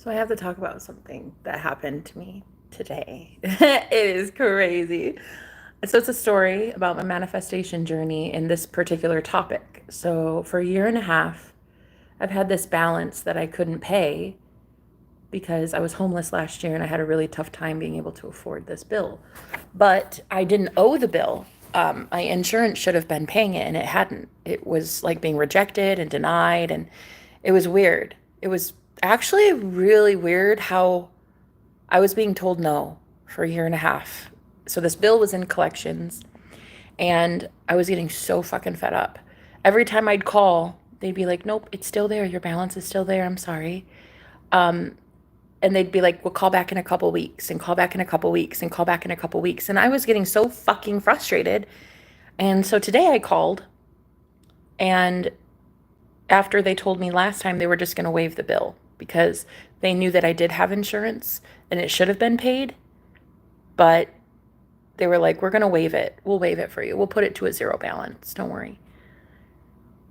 So I have to talk about something that happened to me today. It is crazy. So it's a story about my manifestation journey in this particular topic. So for a year and a half, I've had this balance that I couldn't pay because I was homeless last year and I had a really tough time being able to afford this bill. But I didn't owe the bill. My insurance should have been paying it and it hadn't. It was like being rejected and denied, and it was weird. It was actually really weird how I was being told no for a year and a half. So this bill was in collections and I was getting so fucking fed up. Every time I'd call, they'd be like, "Nope, it's still there. Your balance is still there. I'm sorry." Um, and they'd be like, "We'll call back in a couple weeks and call back in a couple weeks and call back in a couple weeks." And I was getting so fucking frustrated. And so today I called, and after they told me last time they were just going to waive the bill because they knew that I did have insurance and it should have been paid, but they were like, "We're going to waive it. We'll waive it for you. We'll put it to a zero balance. Don't worry."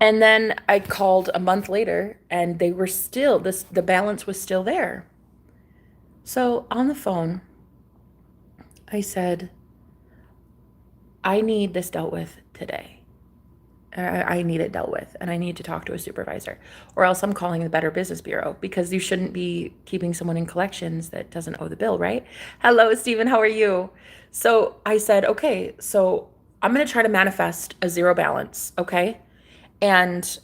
And then I called a month later and they were still the balance was still there. So on the phone, I said, "I need this dealt with today. I need it dealt with, and I need to talk to a supervisor, or else I'm calling the Better Business Bureau because you shouldn't be keeping someone in collections that doesn't owe the bill, right?" Hello, Stephen. How are you? So I said, "Okay, so I'm going to try to manifest a zero balance, okay?" And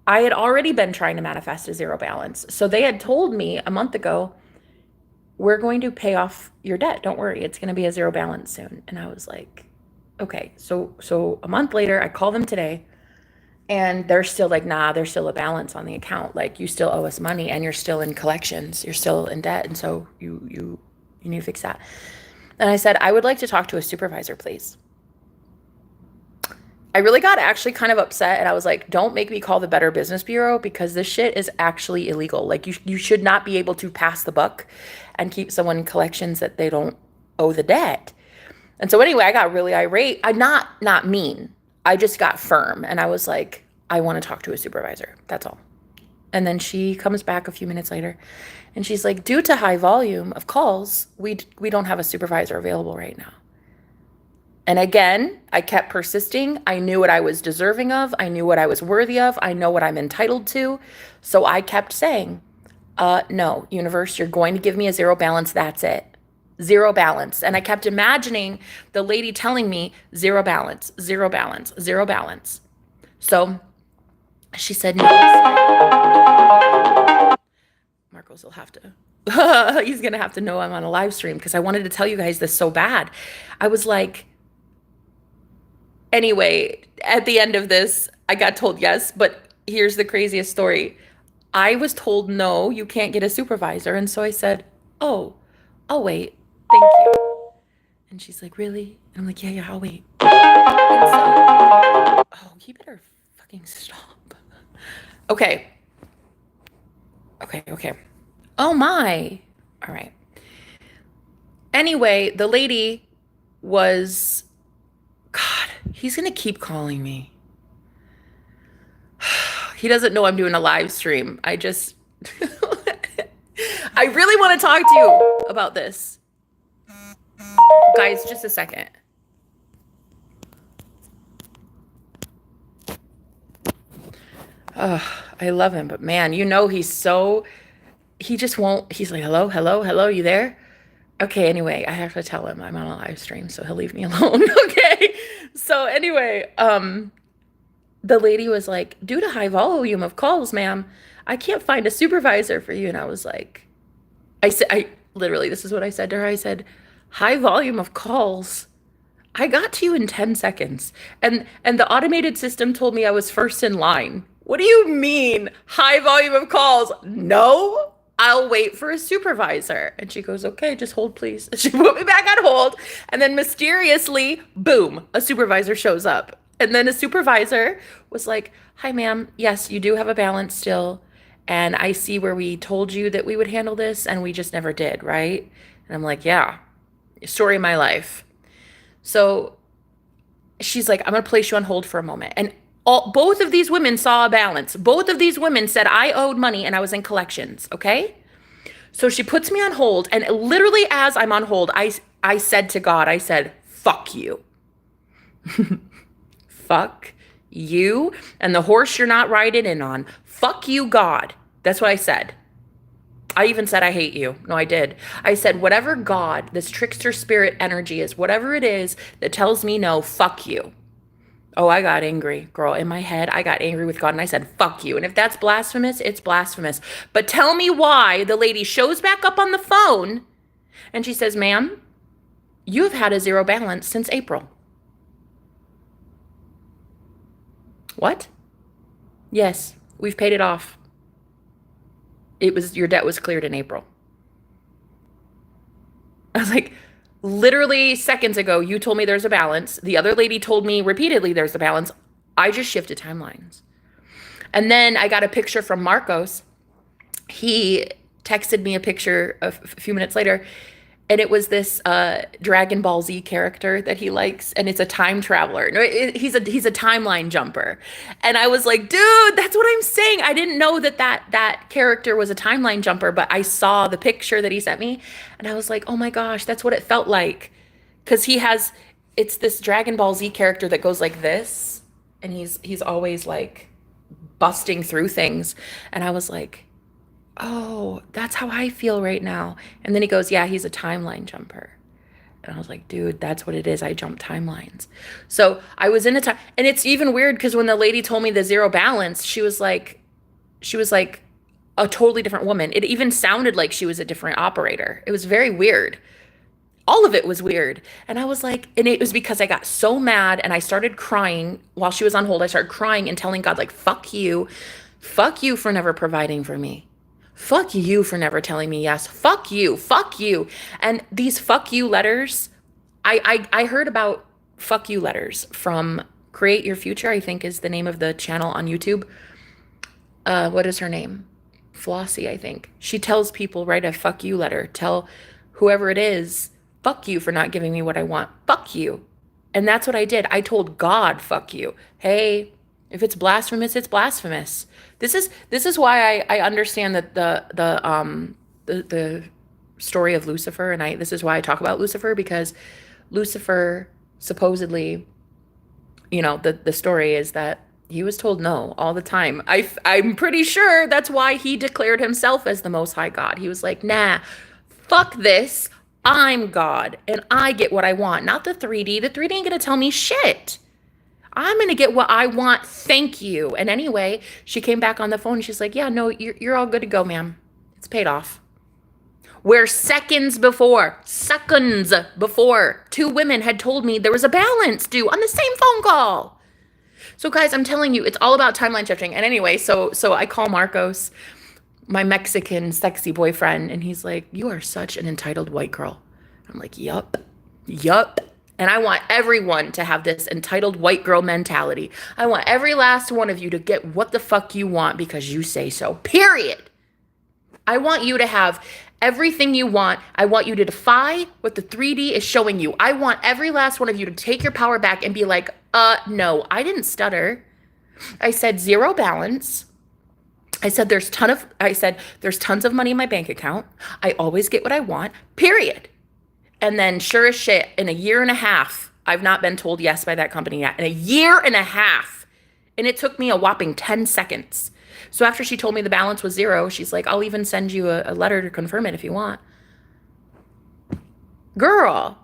I had already been trying to manifest a zero balance. So they had told me a month ago, "We're going to pay off your debt. Don't worry. It's going to be a zero balance soon." And I was like, "Okay." So a month later, I call them today and they're still like, "Nah, there's still a balance on the account. Like, you still owe us money and you're still in collections. You're still in debt. And so you need to fix that." And I said, "I would like to talk to a supervisor, please." I really got actually kind of upset and I was like, "Don't make me call the Better Business Bureau because this shit is actually illegal. Like, you should not be able to pass the buck and keep someone in collections that they don't owe the debt." And so anyway, I got really irate. I not mean. I just got firm and I was like, "I want to talk to a supervisor. That's all." And then she comes back a few minutes later and she's like, "Due to high volume of calls, we don't have a supervisor available right now." And again, I kept persisting. I knew what I was deserving of. I knew what I was worthy of. I know what I'm entitled to. So I kept saying, "No, universe, you're going to give me a zero balance. That's it. Zero balance." And I kept imagining the lady telling me zero balance, zero balance, zero balance. So she said, "No." Marcos will have to, he's going to have to know I'm on a live stream because I wanted to tell you guys this so bad. I was like, anyway, at the end of this, I got told yes, but here's the craziest story. I was told no, you can't get a supervisor. And so I said, "Oh, I'll wait. Thank you." And she's like, "Really?" And I'm like, "Yeah, yeah, I'll wait." And so, oh, you better fucking stop. Okay. Okay, okay. Oh my. All right. Anyway, the lady was, God, he's going to keep calling me. He doesn't know I'm doing a live stream. I really want to talk to you about this. Guys, just a second. I love him, but man, he just won't. He's like, "Hello, hello, hello, you there?" Okay, anyway, I have to tell him I'm on a live stream, so he'll leave me alone. Okay. So anyway, the lady was like, "Due to high volume of calls, ma'am, I can't find a supervisor for you." And I was like, I literally, this is what I said to her. I said, "High volume of calls. I got to you in 10 seconds. And the automated system told me I was first in line. What do you mean, high volume of calls? No, I'll wait for a supervisor." And she goes, "Okay, just hold, please." She put me back on hold. And then mysteriously, boom, a supervisor shows up. And then a supervisor was like, "Hi, ma'am. Yes, you do have a balance still. And I see where we told you that we would handle this and we just never did, right?" And I'm like, "Yeah, story of my life." So she's like, "I'm going to place you on hold for a moment." And Both of these women saw a balance. Both of these women said I owed money and I was in collections, okay? So she puts me on hold, and literally as I'm on hold, I said to God, I said, fuck you. Fuck you and the horse you're not riding in on. Fuck you, God. That's what I said. I even said, I hate you. No, I did. I said, whatever God, this trickster spirit energy is, whatever it is that tells me no, fuck you. Oh, I got angry, girl. In my head, I got angry with God and I said, fuck you. And if that's blasphemous, it's blasphemous. But tell me why the lady shows back up on the phone and she says, ma'am, you have had a zero balance since April. What? Yes, we've paid it off. Your debt was cleared in April. I was like, literally seconds ago, you told me there's a balance. The other lady told me repeatedly there's a balance. I just shifted timelines. And then I got a picture from Marcos. He texted me a picture a few minutes later, and it was this Dragon Ball Z character that he likes, and it's a time traveler. No, he's a timeline jumper. And I was like, dude, that's what I'm saying. I didn't know that character was a timeline jumper, but I saw the picture that he sent me, and I was like, oh my gosh, that's what it felt like. Because it's this Dragon Ball Z character that goes like this, and he's always like busting through things. And I was like, oh, that's how I feel right now. And then he goes, yeah, he's a timeline jumper. And I was like, dude, that's what it is. I jump timelines. So I was in a time, and it's even weird because when the lady told me the zero balance, she was like a totally different woman. It even sounded like she was a different operator. It was very weird. All of it was weird. And I was like, and it was because I got so mad and I started crying while she was on hold. I started crying and telling God, like, fuck you for never providing for me. Fuck you for never telling me yes. Fuck you. And these fuck you letters, I heard about fuck you letters from Create Your Future, I think is the name of the channel on YouTube. What is her name? Flossie, I think. She tells people, write a fuck you letter. Tell whoever it is, fuck you for not giving me what I want. Fuck you. And that's what I did. I told God, fuck you. Hey, if it's blasphemous, it's blasphemous. This is why I understand that the story of Lucifer, and this is why I talk about Lucifer, because Lucifer supposedly, the story is that he was told no all the time. I'm pretty sure that's why he declared himself as the Most High God. He was like, nah, fuck this. I'm God, and I get what I want, not the 3D. The 3D ain't gonna tell me shit. I'm going to get what I want. Thank you. And anyway, she came back on the phone and she's like, yeah, no, you're all good to go, ma'am. It's paid off. Where seconds before, two women had told me there was a balance due on the same phone call. So guys, I'm telling you, it's all about timeline shifting. And anyway, so I call Marcos, my Mexican sexy boyfriend, and he's like, you are such an entitled white girl. I'm like, yup. And I want everyone to have this entitled white girl mentality. I want every last one of you to get what the fuck you want because you say so. Period. I want you to have everything you want. I want you to defy what the 3D is showing you. I want every last one of you to take your power back and be like, no, I didn't stutter. I said zero balance. I said there's tons of money in my bank account. I always get what I want. Period. And then sure as shit, in a year and a half, I've not been told yes by that company yet. In a year and a half. And it took me a whopping 10 seconds. So after she told me the balance was zero, she's like, I'll even send you a letter to confirm it if you want. Girl,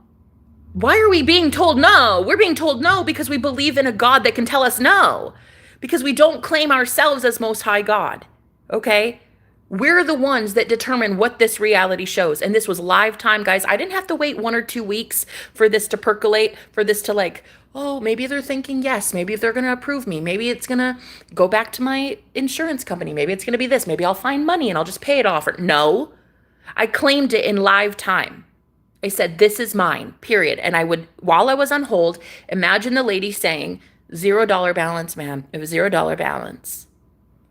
why are we being told no? We're being told no because we believe in a God that can tell us no. Because we don't claim ourselves as Most High God. Okay? We're the ones that determine what this reality shows. And this was live time, guys. I didn't have to wait 1 or 2 weeks for this to percolate, for this to like, oh, maybe they're thinking yes. Maybe if they're going to approve me. Maybe it's going to go back to my insurance company. Maybe it's going to be this. Maybe I'll find money and I'll just pay it off. No, I claimed it in live time. I said, this is mine, period. And I would, while I was on hold, imagine the lady saying, $0 balance, ma'am. It was $0 balance.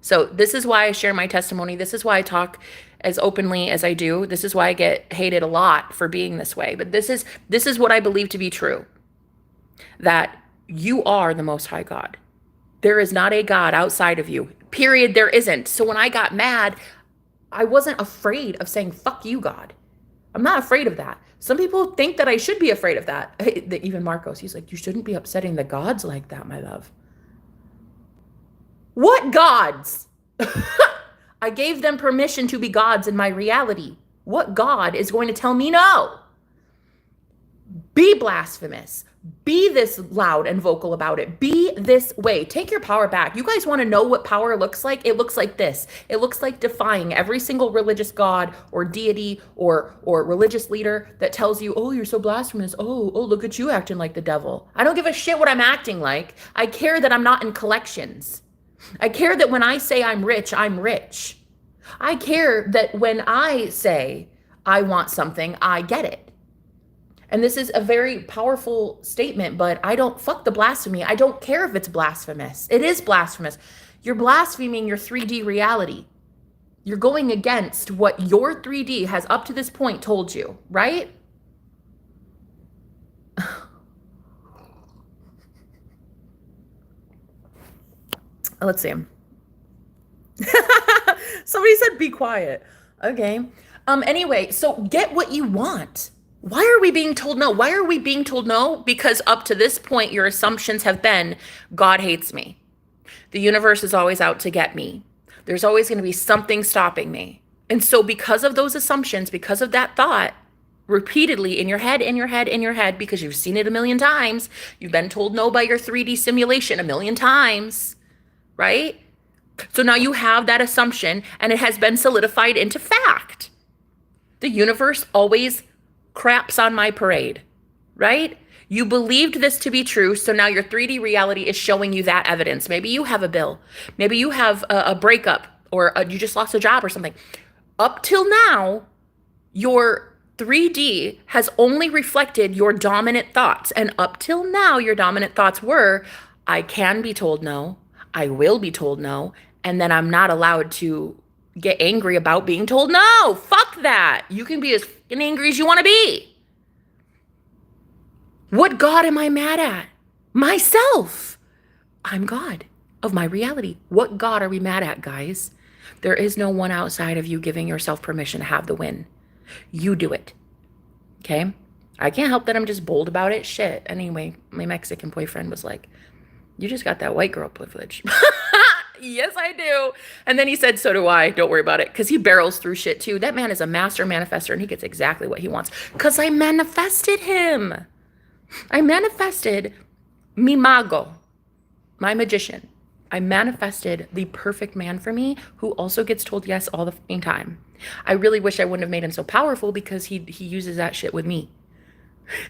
So this is why I share my testimony. This is why I talk as openly as I do. This is why I get hated a lot for being this way. But this is what I believe to be true. That you are the Most High God. There is not a God outside of you. Period. There isn't. So when I got mad, I wasn't afraid of saying, fuck you, God. I'm not afraid of that. Some people think that I should be afraid of that. Even Marcos, he's like, you shouldn't be upsetting the gods like that, my love. What gods? I gave them permission to be gods in my reality. What God is going to tell me no? Be blasphemous. Be this loud and vocal about it. Be this way. Take your power back. You guys want to know what power looks like? It looks like this. It looks like defying every single religious god or deity or religious leader that tells you, oh, you're so blasphemous. Oh, look at you acting like the devil. I don't give a shit what I'm acting like. I care that I'm not in collections. I care that when I say I'm rich, I'm rich. I care that when I say I want something, I get it. And this is a very powerful statement, but I don't fuck the blasphemy. I don't care if it's blasphemous. It is blasphemous. You're blaspheming your 3D reality. You're going against what your 3D has up to this point told you, right? Let's see. Somebody said be quiet. Okay. Anyway, so get what you want. Why are we being told no? Why are we being told no? Because up to this point, your assumptions have been, God hates me. The universe is always out to get me. There's always going to be something stopping me. And so because of those assumptions, because of that thought, repeatedly in your head, because you've seen it a million times, you've been told no by your 3D simulation a million times, right? So now you have that assumption and it has been solidified into fact. The universe always craps on my parade, right? You believed this to be true, so now your 3D reality is showing you that evidence. Maybe you have a bill. Maybe you have a breakup or you just lost a job or something. Up till now, your 3D has only reflected your dominant thoughts. And up till now, your dominant thoughts were, I can be told no, I will be told no, and then I'm not allowed to get angry about being told no. Fuck that. You can be as fucking angry as you want to be. What God am I mad at? Myself. I'm God of my reality. What God are we mad at, guys? There is no one outside of you giving yourself permission to have the win. You do it. Okay? I can't help that I'm just bold about it. Shit. Anyway, my Mexican boyfriend was like, you just got that white girl privilege. Yes, I do. And then he said, so do I. Don't worry about it. Because he barrels through shit too. That man is a master manifester and he gets exactly what he wants. Because I manifested him. I manifested mi mago, my magician. I manifested the perfect man for me who also gets told yes all the fucking time. I really wish I wouldn't have made him so powerful because he uses that shit with me.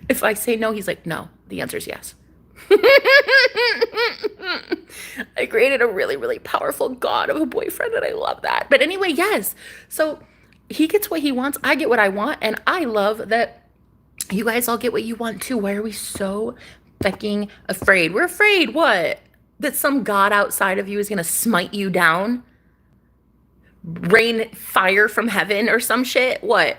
If I say no, he's like, no, the answer is yes. I created a really, really powerful God of a boyfriend and I love that. But anyway, yes. So he gets what he wants. I get what I want. And I love that you guys all get what you want too. Why are we so fucking afraid? We're afraid what? That some God outside of you is going to smite you down? Rain fire from heaven or some shit? What?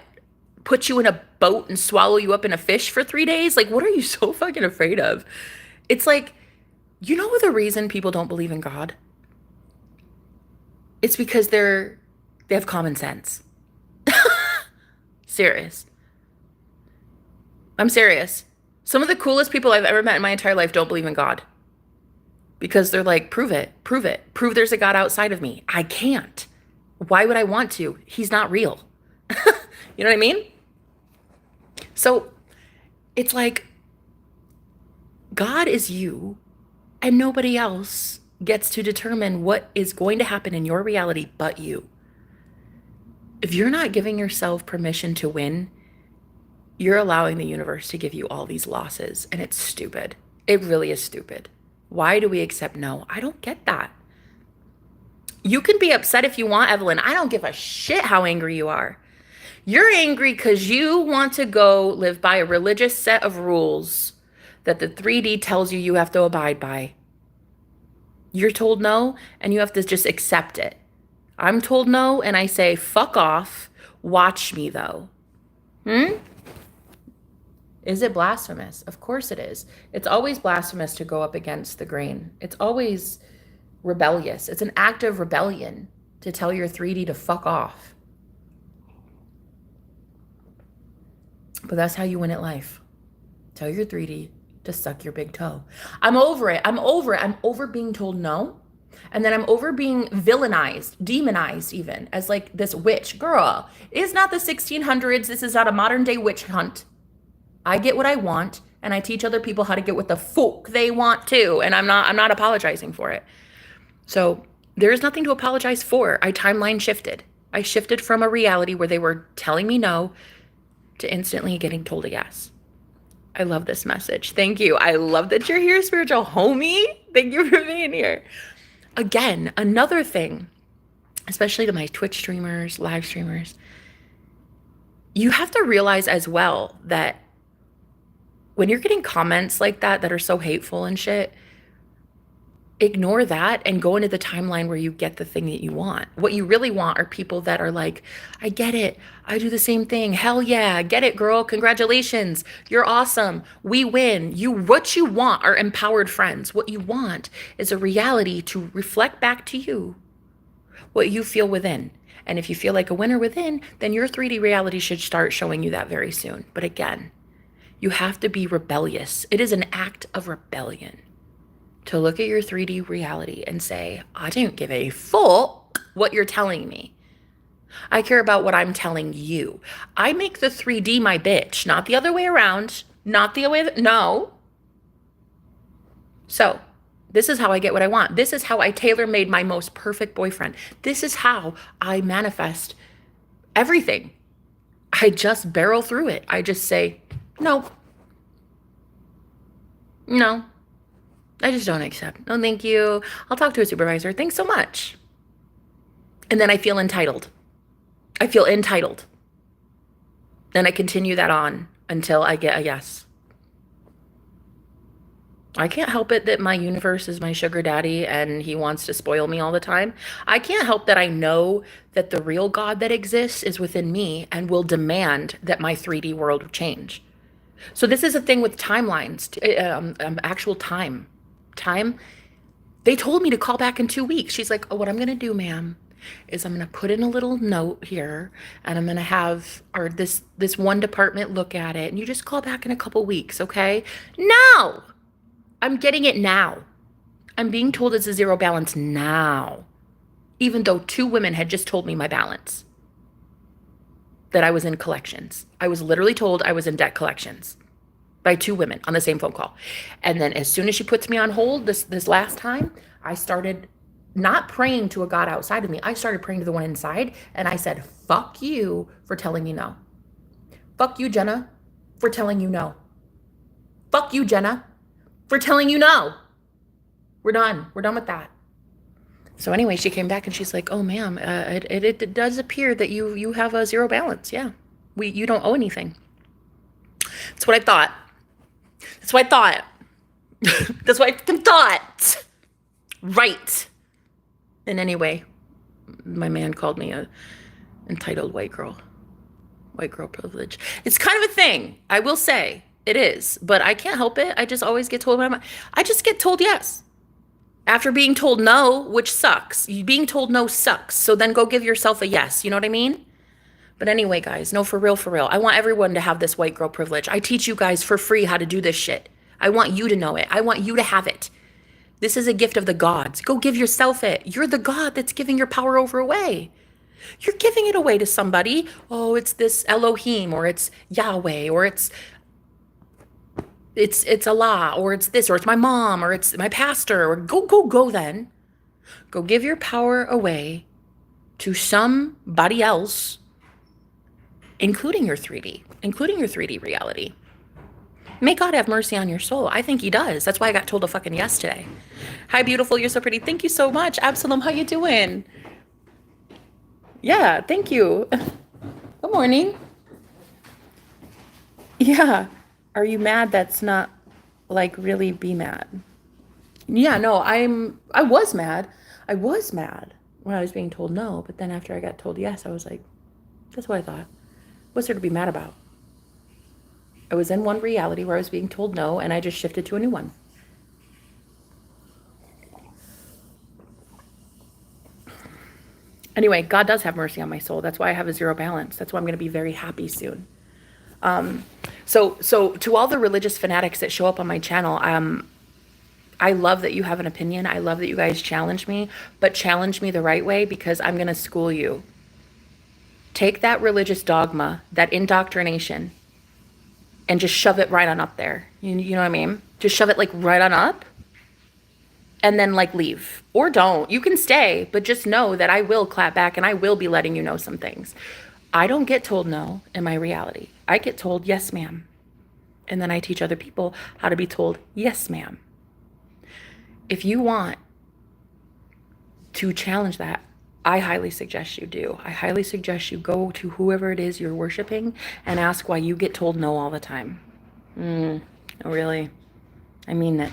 Put you in a boat and swallow you up in a fish for 3 days? Like, what are you so fucking afraid of? It's like, you know the reason people don't believe in God? It's because they have common sense. Serious. I'm serious. Some of the coolest people I've ever met in my entire life don't believe in God. Because they're like, prove it. Prove there's a God outside of me. I can't. Why would I want to? He's not real. You know what I mean? So it's like, God is you and nobody else gets to determine what is going to happen in your reality but you. If you're not giving yourself permission to win, you're allowing the universe to give you all these losses, and it's stupid. It really is stupid. Why do we accept no? I don't get that. You can be upset if you want, Evelyn. I don't give a shit how angry you are. You're angry because you want to go live by a religious set of rules that the 3D tells you have to abide by. You're told no, and you have to just accept it. I'm told no, and I say, fuck off. Watch me, though. Is it blasphemous? Of course it is. It's always blasphemous to go up against the grain. It's always rebellious. It's an act of rebellion to tell your 3D to fuck off. But that's how you win at life. Tell your 3D to suck your big toe. I'm over it. I'm over it. I'm over being told no. And then I'm over being villainized, demonized even, as like this witch. Girl, it is not the 1600s. This is not a modern day witch hunt. I get what I want, and I teach other people how to get what the fuck they want too. And I'm not apologizing for it. So there's nothing to apologize for. I timeline shifted. I shifted from a reality where they were telling me no to instantly getting told a yes. I love this message. Thank you. I love that you're here, spiritual homie. Thank you for being here. Again, another thing, especially to my Twitch streamers, live streamers, you have to realize as well that when you're getting comments like that are so hateful and shit, ignore that and go into the timeline where you get the thing that you want. What you really want are people that are like, I get it. I do the same thing. Hell yeah. Get it, girl. Congratulations. You're awesome. We win. What you want are empowered friends. What you want is a reality to reflect back to you what you feel within. And if you feel like a winner within, then your 3D reality should start showing you that very soon. But again, you have to be rebellious. It is an act of rebellion to look at your 3D reality and say, I don't give a fuck what you're telling me. I care about what I'm telling you. I make the 3D my bitch, not the other way around, not the way, no. So this is how I get what I want. This is how I tailor-made my most perfect boyfriend. This is how I manifest everything. I just barrel through it. I just say, no. No. I just don't accept. No, thank you. I'll talk to a supervisor. Thanks so much. And then I feel entitled. I feel entitled. Then I continue that on until I get a yes. I can't help it that my universe is my sugar daddy and he wants to spoil me all the time. I can't help that I know that the real God that exists is within me and will demand that my 3D world change. So this is a thing with timelines, actual time. They told me to call back in 2 weeks. She's like, oh, what I'm going to do, ma'am, is I'm going to put in a little note here and I'm going to have this one department look at it and you just call back in a couple weeks, okay? No, I'm getting it now. I'm being told it's a zero balance now, even though 2 women had just told me my balance, that I was in collections. I was literally told I was in debt collections by 2 women on the same phone call. And then as soon as she puts me on hold this last time, I started not praying to a God outside of me. I started praying to the one inside. And I said, fuck you for telling me no. Fuck you, Jenna, for telling you no. Fuck you, Jenna, for telling you no. We're done. We're done with that. So anyway, she came back and she's like, oh, ma'am, it does appear that you have a zero balance. Yeah, you don't owe anything. That's what I thought. That's what I thought. That's what I thought. Right. And anyway, my man called me a entitled white girl. White girl privilege. It's kind of a thing. I will say it is, but I can't help it. I just always get told I just get told yes. After being told no, which sucks. Being told no sucks. So then go give yourself a yes. You know what I mean? But anyway, guys, no, for real. I want everyone to have this white girl privilege. I teach you guys for free how to do this shit. I want you to know it. I want you to have it. This is a gift of the gods. Go give yourself it. You're the God that's giving your power over away. You're giving it away to somebody. Oh, it's this Elohim, or it's Yahweh, or it's Allah, or it's this, or it's my mom, or it's my pastor, or go then. Go give your power away to somebody else, including your 3D reality. May God have mercy on your soul. I think he does. That's why I got told a fucking yes today. Hi, beautiful. You're so pretty. Thank you so much. Absalom, how you doing? Yeah, thank you. Good morning. Yeah. Are you mad? That's not like really be mad. Yeah, no, I was mad. I was mad when I was being told no. But then after I got told yes, I was like, that's what I thought. What's there to be mad about? I was in one reality where I was being told no, and I just shifted to a new one. Anyway, God does have mercy on my soul. That's why I have a zero balance. That's why I'm going to be very happy soon. So to all the religious fanatics that show up on my channel, I love that you have an opinion. I love that you guys challenge me, but challenge me the right way, because I'm going to school you. Take that religious dogma, that indoctrination, and just shove it right on up there. You know what I mean? Just shove it like right on up, and then like leave. Or don't. You can stay, but just know that I will clap back and I will be letting you know some things. I don't get told no in my reality. I get told yes, ma'am. And then I teach other people how to be told yes, ma'am. If you want to challenge that, I highly suggest you do. I highly suggest you go to whoever it is you're worshiping and ask why you get told no all the time. Really? I mean it.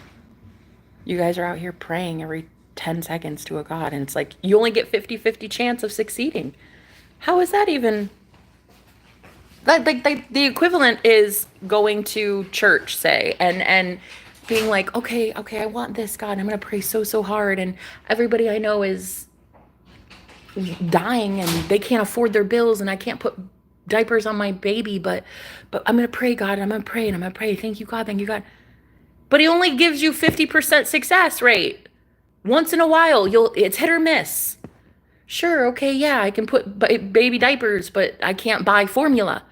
You guys are out here praying every 10 seconds to a God, and it's like you only get 50-50 chance of succeeding. How is that even? Like the equivalent is going to church, say, and being like, okay, I want this, God. I'm going to pray so hard, and everybody I know is dying and they can't afford their bills, and I can't put diapers on my baby, but I'm going to pray, God, and I'm going to pray, and I'm going to pray. Thank you, God. Thank you, God. But he only gives you 50% success rate. Once in a while, it's hit or miss. Sure, okay, yeah, I can put baby diapers, but I can't buy formula.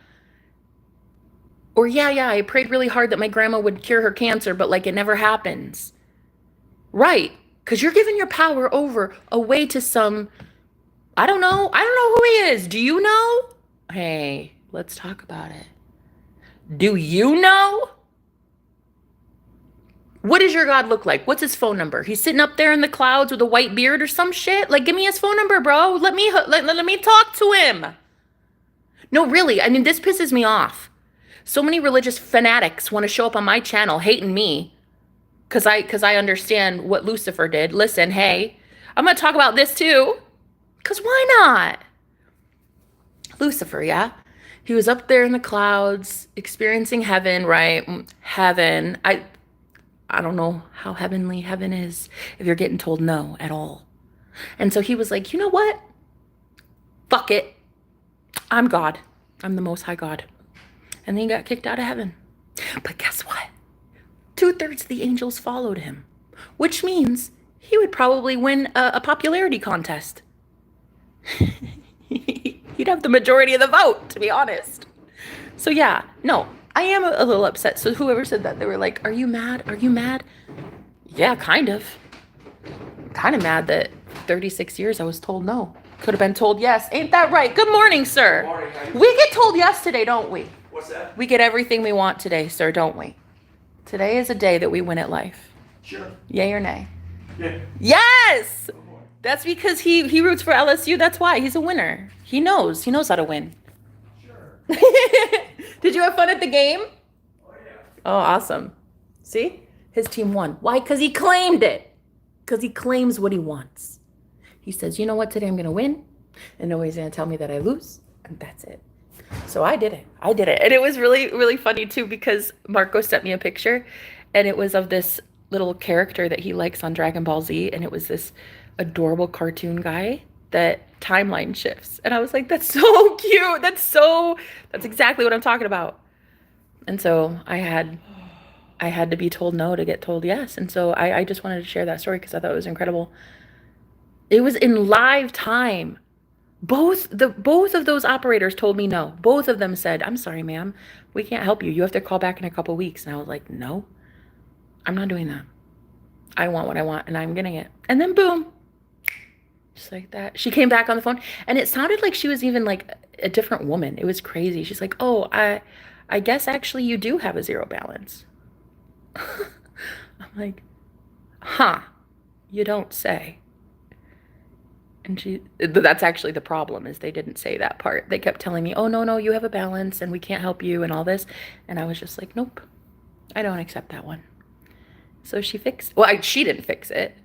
Or yeah, I prayed really hard that my grandma would cure her cancer, but like it never happens. Right, because you're giving your power over away to some, I don't know who he is. Do you know? Hey, let's talk about it. Do you know? What does your God look like? What's his phone number? He's sitting up there in the clouds with a white beard or some shit? Like, give me his phone number, bro. Let me talk to him. No, really. I mean, this pisses me off. So many religious fanatics want to show up on my channel hating me because I understand what Lucifer did. Listen, hey, I'm going to talk about this too. Because why not? Lucifer, yeah? He was up there in the clouds experiencing heaven, right? Heaven. I don't know how heavenly heaven is if you're getting told no at all. And so he was like, you know what? Fuck it. I'm God. I'm the Most High God. And then he got kicked out of heaven. But guess what? 2/3 of the angels followed him, which means he would probably win a popularity contest. He'd have the majority of the vote, to be honest. So yeah, no, I am a little upset. So whoever said that, they were like, are you mad? Are you mad? Yeah, kind of. Kind of mad that 36 years I was told no. Could have been told yes. Ain't that right? Good morning, sir. Good morning. We get told yes today, don't we? What's that? We get everything we want today, sir, don't we? Today is a day that we win at life. Sure. Yay or nay? Yeah. Yes! That's because he roots for LSU. That's why. He's a winner. He knows how to win. Sure. Did you have fun at the game? Oh, yeah. Oh, awesome. See? His team won. Why? Because he claimed it. Because he claims what he wants. He says, you know what? Today I'm going to win. And nobody's going to tell me that I lose. And that's it. So I did it. And it was really, really funny, too, because Marco sent me a picture. And it was of this little character that he likes on Dragon Ball Z. And it was this adorable cartoon guy that timeline shifts. And I was like, that's so cute. That's exactly what I'm talking about. And so I had to be told no to get told yes. And so I just wanted to share that story because I thought it was incredible. It was in live time. Both of those operators told me no. Both of them said, I'm sorry, ma'am, we can't help you. You have to call back in a couple weeks. And I was like, no, I'm not doing that. I want what I want and I'm getting it. And then boom, just like that. She came back on the phone and it sounded like she was even like a different woman. It was crazy. She's like, oh, I guess actually you do have a zero balance. I'm like, huh, you don't say. And that's actually the problem, is they didn't say that part. They kept telling me, oh, no, you have a balance and we can't help you and all this. And I was just like, nope, I don't accept that one. So she didn't fix it.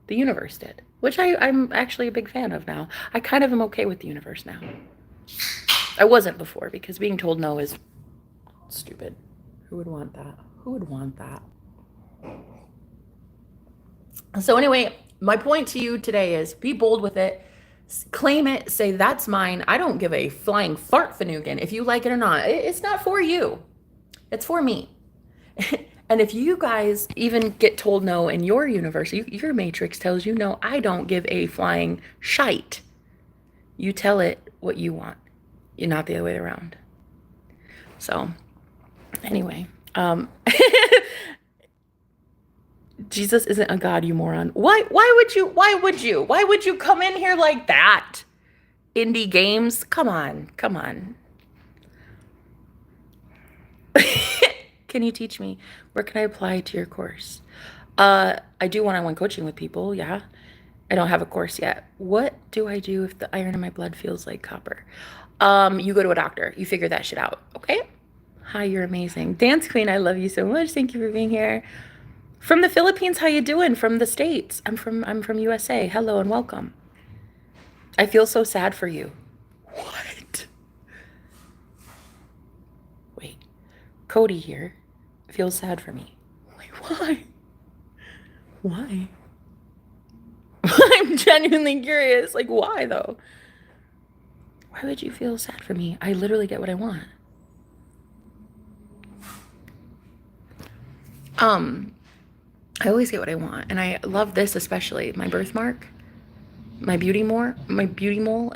The universe did, which I'm actually a big fan of now. I kind of am okay with the universe now. I wasn't before because being told no is stupid. Who would want that? Who would want that? So anyway, my point to you today is be bold with it. Claim it, say that's mine. I don't give a flying fart, Fanugan, if you like it or not. It's not for you. It's for me. And if you guys even get told no in your universe, your matrix tells you no, I don't give a flying shite. You tell it what you want. You're not the other way around. So, anyway, Jesus isn't a god, you moron. Why would you come in here like that? Indie games? Come on. Can you teach me? Where can I apply to your course? I do one-on-one coaching with people, yeah. I don't have a course yet. What do I do if the iron in my blood feels like copper? You go to a doctor. You figure that shit out, okay? Hi, you're amazing. Dance Queen, I love you so much. Thank you for being here. From the Philippines, how you doing? From the States. I'm from USA. Hello and welcome. I feel so sad for you. What? Wait. Cody here feels sad for me. Wait, why? Why? I'm genuinely curious. Like, why though? Why would you feel sad for me? I literally get what I want. I always get what I want, and I love this especially. My birthmark, my beauty mole.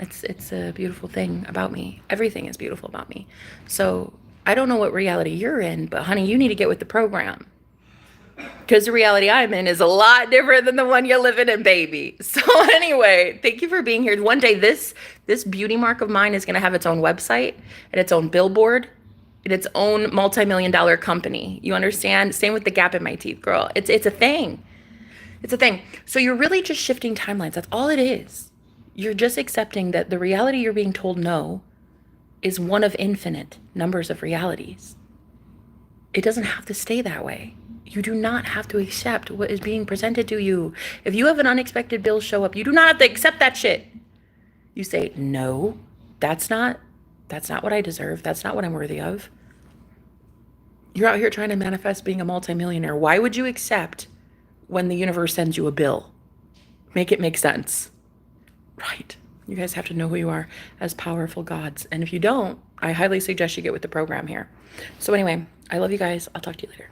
It's a beautiful thing about me. Everything is beautiful about me. So I don't know what reality you're in, but honey, you need to get with the program. Because the reality I'm in is a lot different than the one you're living in, baby. So anyway, thank you for being here. One day, this beauty mark of mine is going to have its own website and its own billboard and its own multi-million-dollar company. You understand? Same with the gap in my teeth, girl. It's a thing. It's a thing. So you're really just shifting timelines. That's all it is. You're just accepting that the reality you're being told no is one of infinite numbers of realities. It doesn't have to stay that way. You do not have to accept what is being presented to you. If you have an unexpected bill show up, you do not have to accept that shit. You say, no, that's not what I deserve. That's not what I'm worthy of. You're out here trying to manifest being a multimillionaire. Why would you accept when the universe sends you a bill? Make it make sense. Right. You guys have to know who you are as powerful gods. And if you don't, I highly suggest you get with the program here. So anyway, I love you guys. I'll talk to you later.